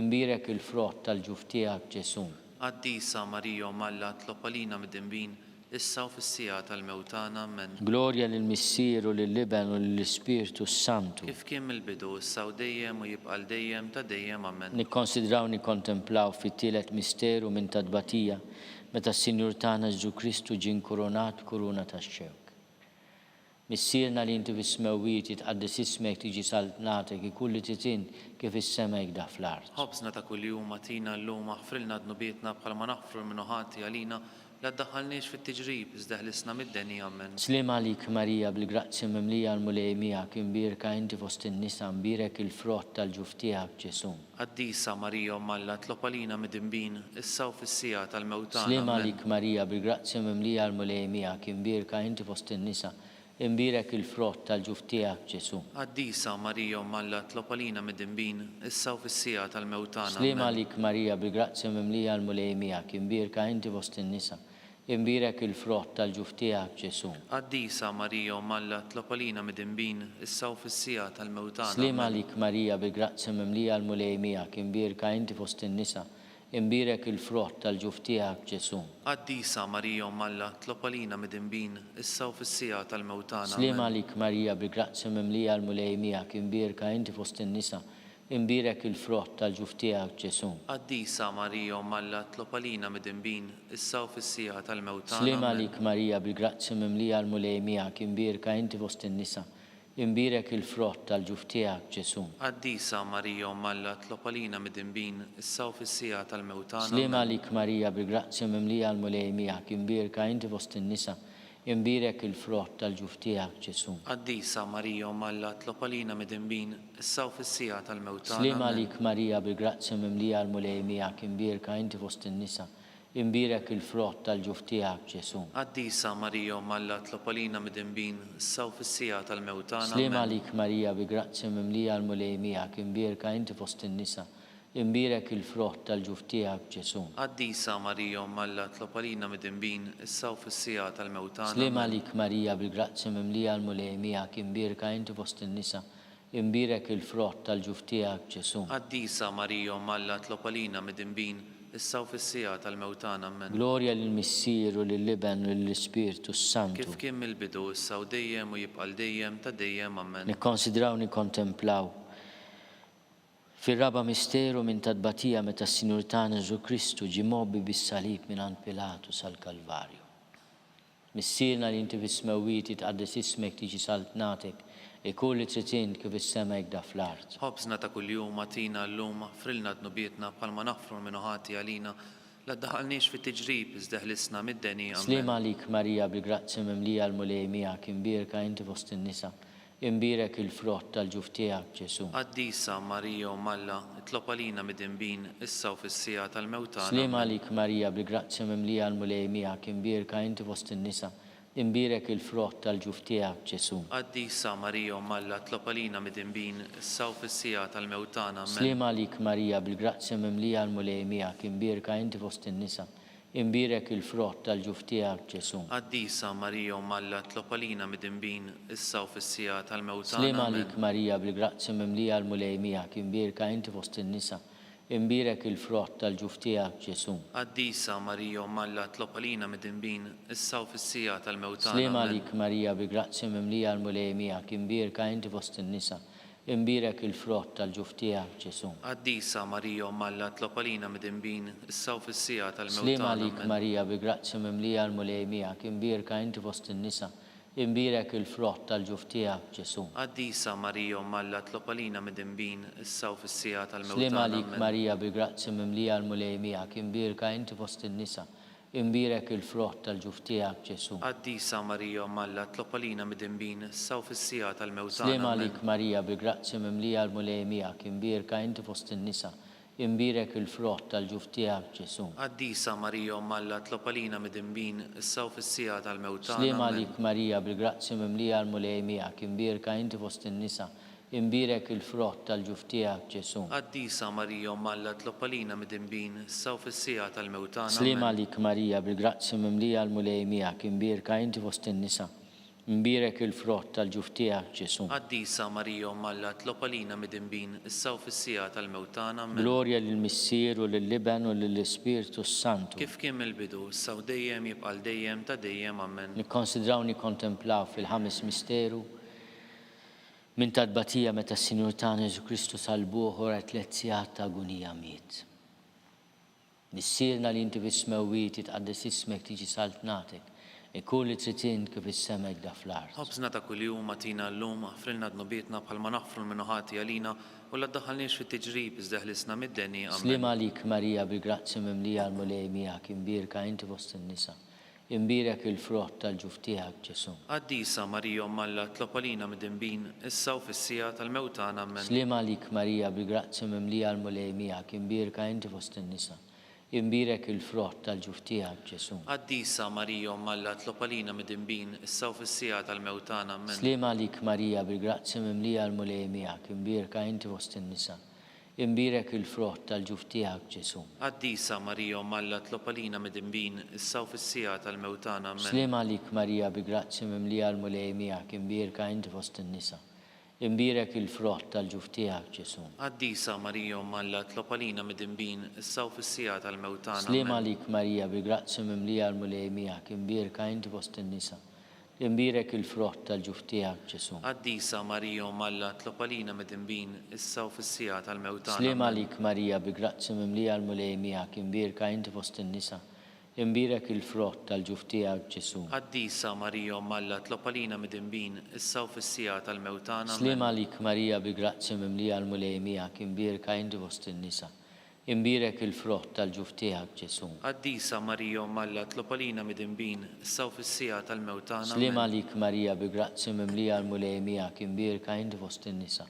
Speaker 2: Imbirek il-frott tal-ġuf tiegħek Ġesu.
Speaker 3: Qaddisa Marija Umm Alla, tlob għalina midinbin, issa u fis-sija tal-mewt tagħna. Amen.
Speaker 2: Glorja lill-Missier u lill-Liben u lill-Ispiritu Santu.
Speaker 3: Kif kien mill-bidu, issa u dejjem u jibqal dejjem ta' dejjem. Amen.
Speaker 2: Nikkonsidraw nikkontemplaw fit-tielet misteru minn tadbatija, meta s-Sinjur tagħna Ġesu Kristu ġie nkoronat kuruna tax-xewk. Missierna li inti fis-smewiet itqaddis ismek tiġi saltnatek, ikulli titin kif is-semek da fl-art.
Speaker 3: Ħobżna ta' kuljum għatina llum aħfrilna dnubietna bħalma naħfru l-minuħati għalina La tdaħħalniex fit-tiġrib iżda ħlisna mid-deni ammen.
Speaker 2: Slima lik Marija bil-grazzja mimlija l-mulej miegħek imbirka inti fost in-nisa mbirek il-frott tal-ġuf tiegħek Ġesu.
Speaker 3: Qaddisa Marija Umm Alla tlob għalina mid-imbin, issa u fis-sija tal-mewtana.
Speaker 2: Slima
Speaker 3: Amen.
Speaker 2: lik Marija bil-grazzja mimlija l-mulej miegħek imbirka inti fost in-nisa imbirek il-frott tal-ġuf tiegħek Ġesu.
Speaker 3: Qaddisa Marija Umm Alla tlob għalina mid-imbin, issa u fis-sija tal-mewtana.
Speaker 2: Slima
Speaker 3: Amen.
Speaker 2: lik Marija bil-grazzja mimlija l-mulej miegħek imbirka inti fost in-nisa imbirek il-frott tal-ġuf tiegħek Ġesu.
Speaker 3: Qaddisa Marija Umm Alla tlob għalina mid-imbin, issa u fis-sija tal-mewtana.
Speaker 2: Slima
Speaker 3: Amen.
Speaker 2: lik Marija bil-grazzja mimlija l-mulej miegħek imbirka inti fost in-nisa imbirek il-frott tal-ġuf tiegħek Ġesu.
Speaker 3: Qaddisa Marija Umm Alla tlob għalina mid-imbin, issa u fis-sija tal-mewtana.
Speaker 2: Slima
Speaker 3: Amen.
Speaker 2: lik Marija bil-grazzja mimlija l-mulej miegħek imbirka inti fost in-nisa imbirek il-frott tal-ġuf tiegħek Ġesu.
Speaker 3: Qaddisa Marija Umm Alla tlob għalina mid-imbin, issa u fis-sija tal-mewtana.
Speaker 2: Slima
Speaker 3: Amen.
Speaker 2: lik Marija bil-grazzja mimlija l-mulej miegħek imbirka inti fost in-nisa imbirek il-frott tal-ġuf tiegħek Ġesu.
Speaker 3: Qaddisa Marija Umm Alla tlob għalina mid-imbin, issa u fis-sija tal-mewtana.
Speaker 2: Slima
Speaker 3: Amen.
Speaker 2: lik Marija bil-grazzja mimlija l-mulej miegħek imbirka inti fost in-nisa imbirek il-frott tal-ġuf tiegħek Ġesu.
Speaker 3: Qaddisa Marija Umm Alla tlob għalina mid-imbin, issa u fis-sija tal-mewtana.
Speaker 2: Slima
Speaker 3: Amen.
Speaker 2: lik Marija bil-grazzja mimlija l-mulej miegħek imbirka inti fost in-nisa imbirek il-frott tal-ġuf tiegħek Ġesu.
Speaker 3: Qaddisa Marija Umm Alla tlob għalina mid-imbin, issa u fis-sija tal-mewtana.
Speaker 2: Slima
Speaker 3: Amen.
Speaker 2: lik Marija bil-grazzja mimlija l-mulej miegħek imbirka inti fost in-nisa imbirek il-frott tal-ġuf tiegħek Ġesu.
Speaker 3: Qaddisa Marija Umm Alla tlob għalina mid-imbin, issa u fis-sija tal-mewtana.
Speaker 2: Slima
Speaker 3: Amen.
Speaker 2: lik Marija bil-grazzja mimlija l-mulej miegħek imbirka inti fost in-nisa imbirek il-frott tal-ġuf tiegħek Ġesu.
Speaker 3: Qaddisa Marija Umm Alla tlob għalina mid-imbin, issa u fis-sija tal-mewtana. Amen.
Speaker 2: Glorja lill-Missier u lill-Liben u lill-Ispirtu Santu.
Speaker 3: Kif kien mill-bidu issa u dejjem u jibqa' dejjem ta' dejjem. Amen.
Speaker 2: Nikkonsidraw nikkontemplaw fir-raba misteru minn tadbatija meta s-Sinjur tagħna Ġesu Kristu ġie mobbi bis-salib mingħand Pilatu sal-Kalvarju. Missierna li inti fis-smewwiet tqaddes ismek tiġi saltnatek ikun li trid int kif is-sema hekk fl-art.
Speaker 3: Ħobżna ta' kuljum atina llum frilna dnubietna bħalma naħfru minn ħati għalina la ddaħħalniex fit-tiġrib iżda ħlisna mid-deni.
Speaker 2: Slima lik Marija bil-grazzja mimlija l-mulej miegħek imbirka inti fost in-nisa imbirek il-frott tal-ġuf tiegħek Ġesu.
Speaker 3: Qaddisa Marija Umm Alla tlob għalina mid-imbin, issa u fis-sija tal-mewtana.
Speaker 2: Slima lik Marija bil-grazzja mimlija l-mulej miegħek imbirka inti fost in-nisa imbirek il-frott tal-ġuf tiegħek Ġesu.
Speaker 3: Qaddisa Marija Umm Alla tlob għalina mid-imbin, issa u fis-sija tal-mewtana. Amen.
Speaker 2: Slima lik Marija bil-grazzja mimlija l-mulej miegħek imbirka inti fost in-nisa imbirek il-frott tal-ġuf tiegħek Ġesu.
Speaker 3: Qaddisa Marija Umm Alla tlob għalina mid-imbin, issa u fis-sija tal-mewtana.
Speaker 2: Slima
Speaker 3: Amen.
Speaker 2: lik Marija bil-grazzja mimlija l-mulej miegħek imbirka inti fost in-nisa imbirek il-frott tal-ġuf tiegħek Ġesu.
Speaker 3: Qaddisa Marija Umm Alla tlob għalina mid-imbin, issa u fis-sija tal-mewtana.
Speaker 2: Slima
Speaker 3: Amen.
Speaker 2: lik Marija bil-grazzja mimlija l-mulej miegħek imbirka inti fost in-nisa imbirek il-frott tal-ġuf tiegħek Ġesu.
Speaker 3: Qaddisa Marija Umm Alla tlob għalina mid-imbin, issa u fis-sija
Speaker 2: Slima
Speaker 3: tal-mewtana.
Speaker 2: lik
Speaker 3: Amen.
Speaker 2: Marija bil-grazzja mimlija l-mulej miegħek imbirka inti fost in-nisa imbirek il-frott tal-ġuf tiegħek Ġesu.
Speaker 3: Qaddisa Marija Umm Alla tlob għalina mid-imbin, issa u fis-sija
Speaker 2: Slima
Speaker 3: tal-mewtana.
Speaker 2: lik
Speaker 3: Amen.
Speaker 2: Marija bil-grazzja mimlija l-mulej miegħek imbirka inti fost in-nisa imbirek il-frott tal-ġuf tiegħek Ġesu.
Speaker 3: Qaddisa Marija Umm Alla tlob għalina mid-imbin, issa u fis-sija tal-mewtana.
Speaker 2: Slima
Speaker 3: Amen.
Speaker 2: lik Marija bil-grazzja mimlija l-mulej miegħek imbirka inti fost in-nisa imbirek il-frott tal-ġuf tiegħek Ġesu.
Speaker 3: Qaddisa Marija Umm Alla tlob għalina mid-imbin, issa u fis-sija tal-mewtana.
Speaker 2: Slima
Speaker 3: Amen.
Speaker 2: lik Marija bil-grazzja mimlija l-mulej miegħek imbirka inti fost in-nisa imbirek il-frott tal-ġuf tiegħek Ġesu.
Speaker 3: Qaddisa Marija Umm Alla tlob għalina mid-imbin, issa u fis-sija tal-mewtana.
Speaker 2: Slima
Speaker 3: Amen.
Speaker 2: lik Marija bil-grazzja mimlija l-mulej miegħek imbirka inti fost in-nisa imbirek il-frott tal-ġuf tiegħek Ġesu.
Speaker 3: Qaddisa Marija Umm Alla tlob għalina mid-imbin, issa u fis-sija tal-mewtana. Amen.
Speaker 2: Glorja lill-Missier u lill-Liben u lill-Ispirtu Santu.
Speaker 3: Kif kien mill-bidu, issa u dejjem jibqa' dejjem ta' dejjem. Amen.
Speaker 2: Nikkonsidraw nikkontemplaw fil-ħames misteru minn tadbatija meta s-Sinjur tagħna Ġesu Kristu salbuh wara 3 sigħat ta' agonija miet. Missierna li inti fis-smewwiet tqaddes ismek tiġi saltnatek ikun li trid int kif is-sema hekk fl-art.
Speaker 3: Ħobżna ta' kuljum atina llum frilna dnubietna bħalma naħfru minn ħati għalina u la ddaħħalniex fit-tiġrib iżda ħlisna mid-deni. Amen.
Speaker 2: Slima lik Marija bil-grazzja mimlija l-mulej miegħek imbirka inti fost in-nisa imbirek il-frott tal-ġuf tiegħek Ġesu.
Speaker 3: Qaddisa Marija Umm Alla tlob għalina mid-dinbin, issa u fis-sija tal-mewt tagħna. Amen.
Speaker 2: Slima lik Marija bil-grazzi mimlija l-mulej miegħek, imbirka inti fost in-nisa. Imbirek il-frott tal-ġuf tiegħek Ġesu.
Speaker 3: Qaddisa Marija Umm Alla tlob għalina mid-dinbin, issa u fis-sija tal-mewt tagħna. Amen.
Speaker 2: Slima lik Marija bil-grazzi mimlija l-mulej miegħek, imbirka inti fost in-nisa. Imbirek il-frott tal-ġuf tiegħek Ġesu.
Speaker 3: Qaddisa Marija Umm Alla tlob għalina mid-dinbin, issa u fis-sija tal-mewt tagħna. Amen.
Speaker 2: Slima lik Marija bil-grazzi mimlija l-mulej miegħek, imbirka inti fost in-nisa. Imbirek il-frott tal-ġuf tiegħek Ġesu.
Speaker 3: Qaddisa Marija Umm Alla tlob għalina mid-dinbin, issa u fis-sija tal-mewt tagħna.
Speaker 2: Slima lik Marija bil-grazzi mimlija l-mulej miegħek, imbirka inti fost in-nisa. Imbirek il-frott tal-ġuf tiegħek Ġesu.
Speaker 3: Qaddisa Marija Umm Alla tlob għalina mid-dinbin, issa u fis-sija tal-mewt tagħna.
Speaker 2: Slima lik Marija bil-grazzi mimlija l-mulej miegħek, imbirka inti fost in-nisa. Imbirek il-frott tal-ġuf tiegħek Ġesu.
Speaker 3: Qaddisa Marija Umm Alla tlob għalina mid-dinbin, issa u fis-sija tal-mewt tagħna.
Speaker 2: Slima lik Marija bil-grazzi mimlija l-mulej miegħek, imbirka inti fost in-nisa. Imbirek il-frott tal-ġuf tiegħek Ġesu.
Speaker 3: Qaddisa Marija Umm Alla tlob għalina mid-dinbin, issa u fis-sija tal-mewt tagħna.
Speaker 2: Slima lik Marija bil-grazzi mimlija l-mulej miegħek, imbirka inti fost in-nisa.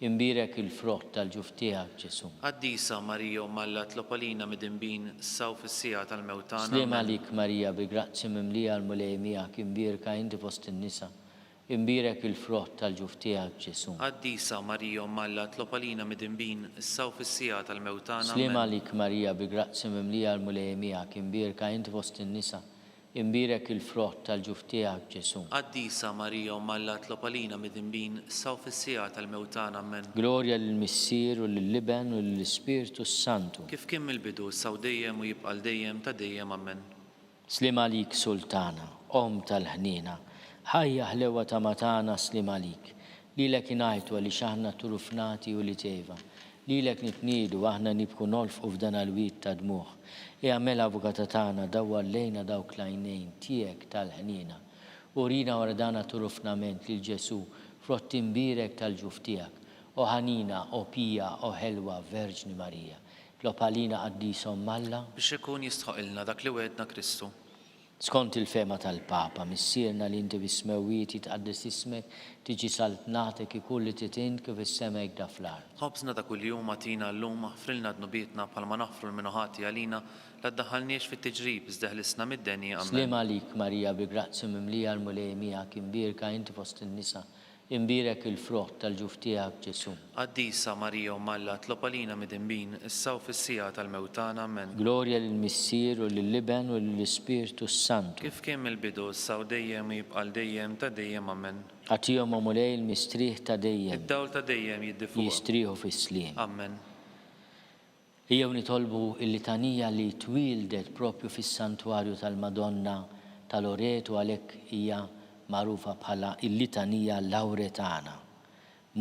Speaker 2: Imbirek il-frott tal-ġuf tiegħek Ġesu.
Speaker 3: Qaddisa Marija Umm Alla tlob għalina mid-dinbin, issa u fis-sija tal-mewt tagħna.
Speaker 2: Slima lik Marija bil-grazzi mimlija l-mulej miegħek, imbirka inti fost in-nisa. Imbirek il-frott tal-ġuf tiegħek Ġesu.
Speaker 3: Qaddisa Marija Umm Alla tlob għalina mid-dinbin, issa u fis-sija tal-mewt tagħna.
Speaker 2: Slima lik Marija bil-grazzi mimlija l-mulej miegħek, imbirka inti fost in-nisa. Imbirek il-frott tal-ġuf tiegħek Ġesu.
Speaker 3: Qaddisa Marija Umm Alla tlob għalina mid-dinbin, issa u fis-sija tal-mewt tagħna. Amen.
Speaker 2: Glorja lill-Missier u lill-Liben u lill-Ispiritu Santu.
Speaker 3: Kif kien mill-bidu, issa u dejjem u jibqa' dejjem ta' dejjem. Amen.
Speaker 2: Slima lik Sultana, Om tal-ħnina, ħajja ħlewa ta' matana slima lik. Lilek ingħajtu għaliex aħna turufnati u li teva. Lilek nitniedu aħna nibku nolfqu f'dan il-wid ta' dmuħ. Mela avukata tagħna dawwa lejna dawk l-għajnejn tiegħek tal-ħnina. Urina wara dana turufnament lil Ġesu frott imbirek tal-ġuf tiegħek. O ħanina, o pija, o ħelwa Verġni Marija. Tlob għalina qaddisa Umm Alla
Speaker 3: biex ikun jistħoqilna dak li wedna Kristu.
Speaker 2: skont il-fema tal-Papa, missierna li inti bismewiti tqaddis ismek, tiġi saltnatek ikull li titin kif is-sema jgda fl-ard.
Speaker 3: Ħobżna ta' kuljum għatina llum ħfrilna dnubietna bħalma naħfru l-minuħati għalina la ddaħħalniex fit-tiġrib iżda ħlisna mid-denja. Amen.
Speaker 2: Slima lik Marija bi grazzi mimlija l-mulej miegħek imbirka inti fost in-nisa. Imbirek il-frott tal-ġuf tiegħek Ġesu.
Speaker 3: Qaddisa Marija Umm Alla tlob għalina mid-dinbin, issa u fis-sija tal-mewt tagħna. Amen.
Speaker 2: Glorja lill-Missier u lill-Liben u lill-Ispiritu Santu.
Speaker 3: Kif kien mill-bidu, issa u dejjem u jibqa' dejjem ta' dejjem. Amen.
Speaker 2: Għatihom mulej il-mistrieħ ta' dejjem.
Speaker 3: Id-dawl ta' dejjem jiddifuq.
Speaker 2: Jistrieħu fis-sliem.
Speaker 3: Amen.
Speaker 2: Ejjew nitolbu il-litanija li twildet propju fis-santwarju tal-Madonna tal-Oretu għalhekk hija magħrufa bħala il-litanija Lawretana.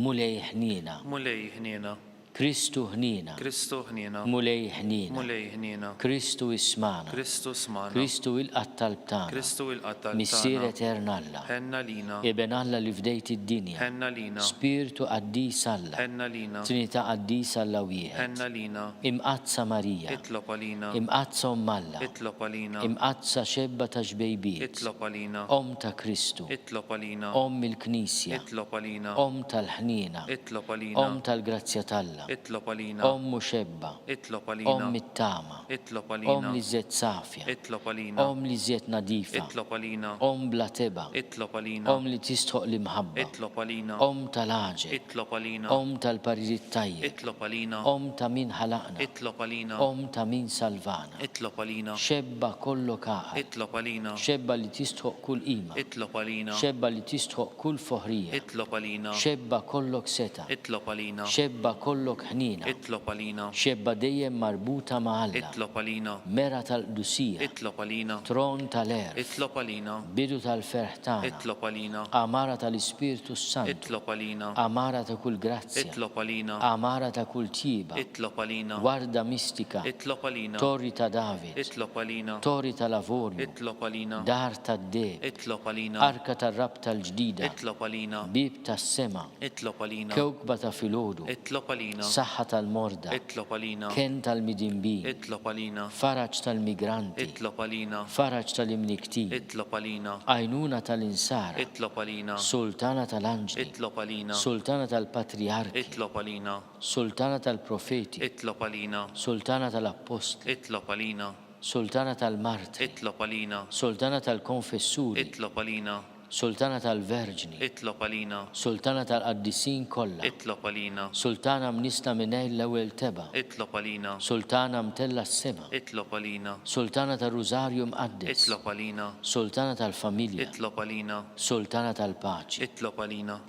Speaker 2: Mulej ħnina.
Speaker 3: Mulej ħnina.
Speaker 2: Kristu ħnina.
Speaker 3: Kristu ħnina.
Speaker 2: Mulej ħnina.
Speaker 3: Mulej ħnina.
Speaker 2: Kristu ismana.
Speaker 3: Kristu smana.
Speaker 2: Kristu il-qattal btana.
Speaker 3: Kristu il-qattal
Speaker 2: Missier Etern Alla.
Speaker 3: Ħenna lina.
Speaker 2: Eben Alla li fdejt id-dinja.
Speaker 3: Ħenna lina.
Speaker 2: Spiritu qaddis Alla.
Speaker 3: Ħenna lina.
Speaker 2: Trinità qaddis Alla wieħed.
Speaker 3: Ħenna lina.
Speaker 2: Imqazza Marija.
Speaker 3: Itlob għalina.
Speaker 2: Imqazza Umm Alla.
Speaker 3: Itlob għalina.
Speaker 2: Imqazza xebba ta' xbejbiet.
Speaker 3: Itlob għalina.
Speaker 2: Om ta' Kristu.
Speaker 3: Itlob għalina.
Speaker 2: Om il-Knisja.
Speaker 3: Itlob għalina.
Speaker 2: Om tal-ħnina.
Speaker 3: Itlob għalina.
Speaker 2: Om tal-grazzja talla.
Speaker 3: Itlob għalina.
Speaker 2: Om muxebba.
Speaker 3: Itlob għalina.
Speaker 2: Om it-tama.
Speaker 3: Itlob
Speaker 2: Om
Speaker 3: għalina.
Speaker 2: li zet safja.
Speaker 3: Itlob għalina.
Speaker 2: Om li zet nadifa.
Speaker 3: Itlob għalina.
Speaker 2: Om bla teba.
Speaker 3: Itlob għalina.
Speaker 2: Om li tistħoq li mħabba.
Speaker 3: Itlob għalina.
Speaker 2: Om tal-ħaġe.
Speaker 3: Itlob għalina.
Speaker 2: Om tal-parizit tajjeb.
Speaker 3: Itlob għalina.
Speaker 2: Om ta' min ħalaqna.
Speaker 3: Itlob għalina.
Speaker 2: Om ta' min salvana.
Speaker 3: Itlob għalina.
Speaker 2: Xebba kollu kaħal.
Speaker 3: Itlob għalina.
Speaker 2: Xebba li tistħoq kull ima.
Speaker 3: Itlob għalina.
Speaker 2: Xebba li tistħoq kull foħrija.
Speaker 3: Itlob għalina.
Speaker 2: Xebba kollok seta.
Speaker 3: Itlob għalina.
Speaker 2: Xebba kollok ħnina.
Speaker 3: Itlob għalina.
Speaker 2: Xebba dejjem marbuta ma' Alla.
Speaker 3: Itlob għalina.
Speaker 2: Mera tal-qdusija.
Speaker 3: Itlob għalina.
Speaker 2: Tron tal-erf.
Speaker 3: Itlob għalina.
Speaker 2: Bidu tal-ferħ tagħna.
Speaker 3: Itlob għalina.
Speaker 2: Amara tal-Ispiritu Santu.
Speaker 3: Itlob għalina.
Speaker 2: Amara ta' kull grazzja.
Speaker 3: Itlob għalina.
Speaker 2: Amara ta' kull tiba.
Speaker 3: Itlob għalina.
Speaker 2: Warda mistika.
Speaker 3: Itlob għalina.
Speaker 2: Torri ta' David.
Speaker 3: Itlob għalina.
Speaker 2: Torri ta' Lavorju.
Speaker 3: Itlob għalina.
Speaker 2: Dar ta' Deb.
Speaker 3: Itlob għalina.
Speaker 2: Arka ta' Rab tal-ġdida.
Speaker 3: Itlob għalina.
Speaker 2: Bib ta' sema.
Speaker 3: Itlob għalina.
Speaker 2: Kewkba ta' filodu.
Speaker 3: Itlob għalina. għalina.
Speaker 2: saħħa tal-morda,
Speaker 3: Itlob għalina.
Speaker 2: ken tal-midinbin,
Speaker 3: Itlob għalina.
Speaker 2: faraġ tal-migranti,
Speaker 3: Itlob għalina.
Speaker 2: faraġ tal-imniktin,
Speaker 3: Itlob għalina.
Speaker 2: għajnuna tal-insara,
Speaker 3: Itlob għalina.
Speaker 2: sultana tal-anġli,
Speaker 3: Itlob għalina.
Speaker 2: sultana tal-patriarki,
Speaker 3: Itlob għalina.
Speaker 2: sultana tal-profeti,
Speaker 3: Itlob għalina.
Speaker 2: sultana tal-apostli,
Speaker 3: Itlob għalina.
Speaker 2: sultana tal-martri,
Speaker 3: Itlob għalina.
Speaker 2: sultana tal-konfessuri,
Speaker 3: Itlob għalina.
Speaker 2: sultana tal-verġni,
Speaker 3: Itlob għalina.
Speaker 2: sultana tal-qaddisin kollha,
Speaker 3: Itlob għalina.
Speaker 2: sultana mnista minnejn l-ewwel teba,
Speaker 3: Itlob għalina.
Speaker 2: sultana mtella s-sema,
Speaker 3: Itlob għalina.
Speaker 2: sultana tal-rużarju mqaddes,
Speaker 3: Itlob għalina.
Speaker 2: sultana tal-familja,
Speaker 3: Itlob għalina.
Speaker 2: sultana tal-paċi,
Speaker 3: Itlob għalina.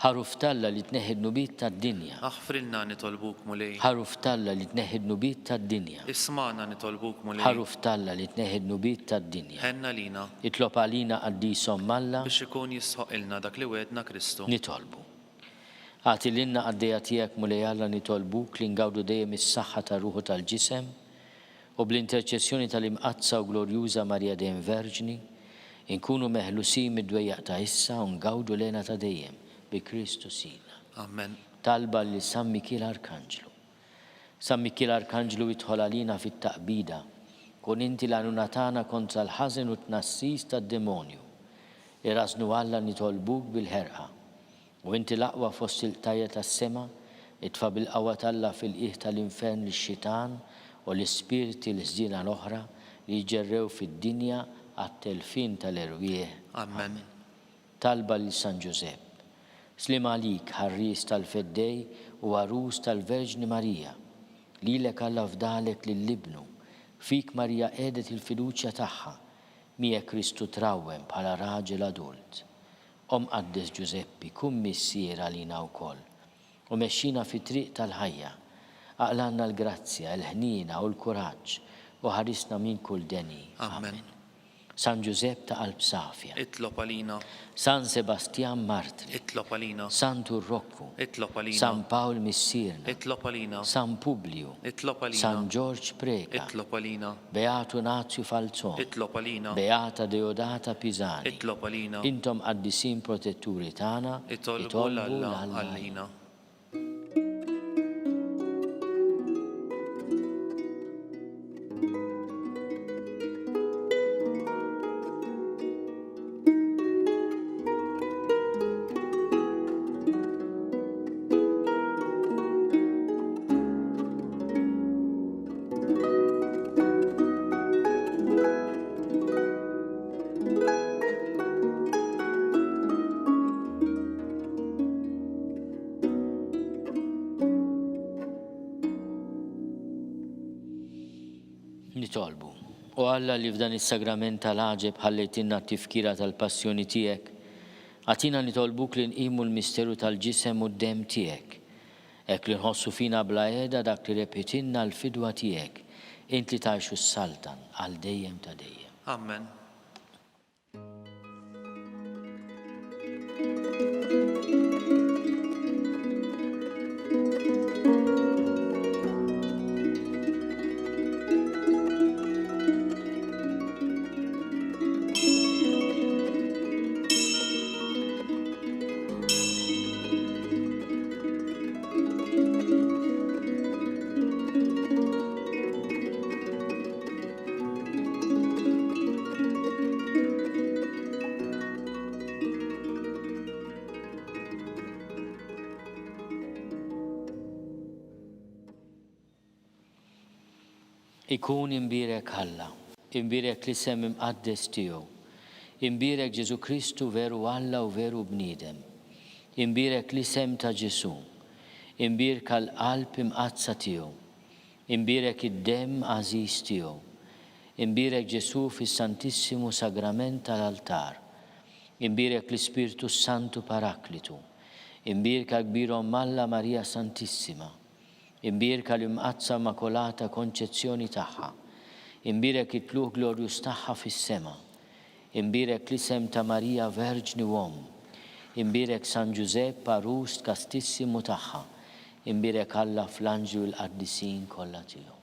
Speaker 2: ħaruf talla li tneħħid nubit tad-dinja,
Speaker 3: Aħfrilna nitolbuk mulej.
Speaker 2: ħaruf talla li tneħħid nubit tad-dinja,
Speaker 3: Ismana nitolbuk mulej.
Speaker 2: ħaruf talla li tneħħid nubit tad-dinja.
Speaker 3: Ħenna lina
Speaker 2: Itlob għalina għaddisom malla
Speaker 3: biex ikun jisħoq ilna dak li wedna Kristu.
Speaker 2: nitolbu. Għati l-inna għaddeja tijak mulej Alla nitolbuk li ngawdu dejjem is-saħħa tar-ruħu tal-ġisem u bl-interċessjoni tal-imqazza u glorjuża Marja dejjem Verġni inkunu meħlusin mid-dwejjaq ta' issa u ngawdu lena ta' dejjem bi Kristu sina.
Speaker 3: Amen.
Speaker 2: Talba li San Mikil Arkanġlu. San Mikil Arkanġlu idħol għalina fit-taqbida kun inti l-għanuna tagħna kontra l-ħażen u tnassis tad-demonju. Irasnu Alla nitolbuk bil-ħerqa. U inti l-aqwa fost il-tajja tas-sema, itfa bil-qawwa Alla fil-qiegħ tal-infern lix-xitan u l-ispirti l-ħżiena l-oħra li jġerrew fid-dinja għat-telfin tal-erwieħ.
Speaker 3: Amen.
Speaker 2: Talba li San Ġusepp. Slim għalik ħarris tal-feddej u għarus tal-Verġni Marija. Lilek Alla fdalek lill-libnu. Fik Marija edet il-fiduċja tagħha. Mija Kristu trawwem bħala raġel adult. Qaddes Ġuseppi, kun missier għalina wkoll. U mexxina fi triq tal-ħajja. Aqlanna l-grazzja, l-ħnina u l-kuraġġ u ħarisna min kull deni.
Speaker 3: Amen.
Speaker 2: San Ġusepp ta' qalb safja.
Speaker 3: Itlob għalina.
Speaker 2: San Sebastian Martri.
Speaker 3: Itlob għalina.
Speaker 2: San Turrokku.
Speaker 3: Itlob għalina.
Speaker 2: San Paul Missirna.
Speaker 3: Itlob għalina.
Speaker 2: San Publiu.
Speaker 3: Itlob għalina.
Speaker 2: San George Preka.
Speaker 3: Itlob għalina.
Speaker 2: Beatu Nazio Falzon.
Speaker 3: Itlob għalina.
Speaker 2: Beata Deodata Pisani.
Speaker 3: Itlob għalina.
Speaker 2: Intom qaddisin protetturi tagħna.
Speaker 3: Itolbu l-Alla għalina.
Speaker 2: Nitolbu. U Alla li f'dan is-sagrament tal-ħaġeb ħallejtinna t-tifkira tal-passjoni tiegħek, għatina nitolbuk li nqimu l-misteru tal-ġisem u d-dem tiegħek. Ek li nħossu fina bla qiegħda dak li repetinna l-fidwa tiegħek, int li tgħixu s-saltan għal dejjem ta' dejjem.
Speaker 3: Amen.
Speaker 2: Ikun imbirek Alla, imbirek li sem imqaddes tiegħu, imbirek Ġesu Kristu veru Alla u veru bniedem, imbirek li sem ta' Ġesu, imbirek għal-qalb imqazza tiegħu, imbirek id-dem għażiż tiegħu, imbirek Ġesu fis-Santissimu Sagrament tal-altar, imbirek l-Ispirtu Santu Paraklitu, imbirek kbirhom Alla Marija Santissima, imbirka l-imqazza makolata konċezzjoni tagħha, imbirek it-tluq glorjus tagħha fis-sema, imbirek l-isem ta' Marija Verġni Uom, imbirek San Ġusepp Arus Kastissimu tagħha, imbirek Alla fl-anġlu l-qaddisin kollha tiegħu.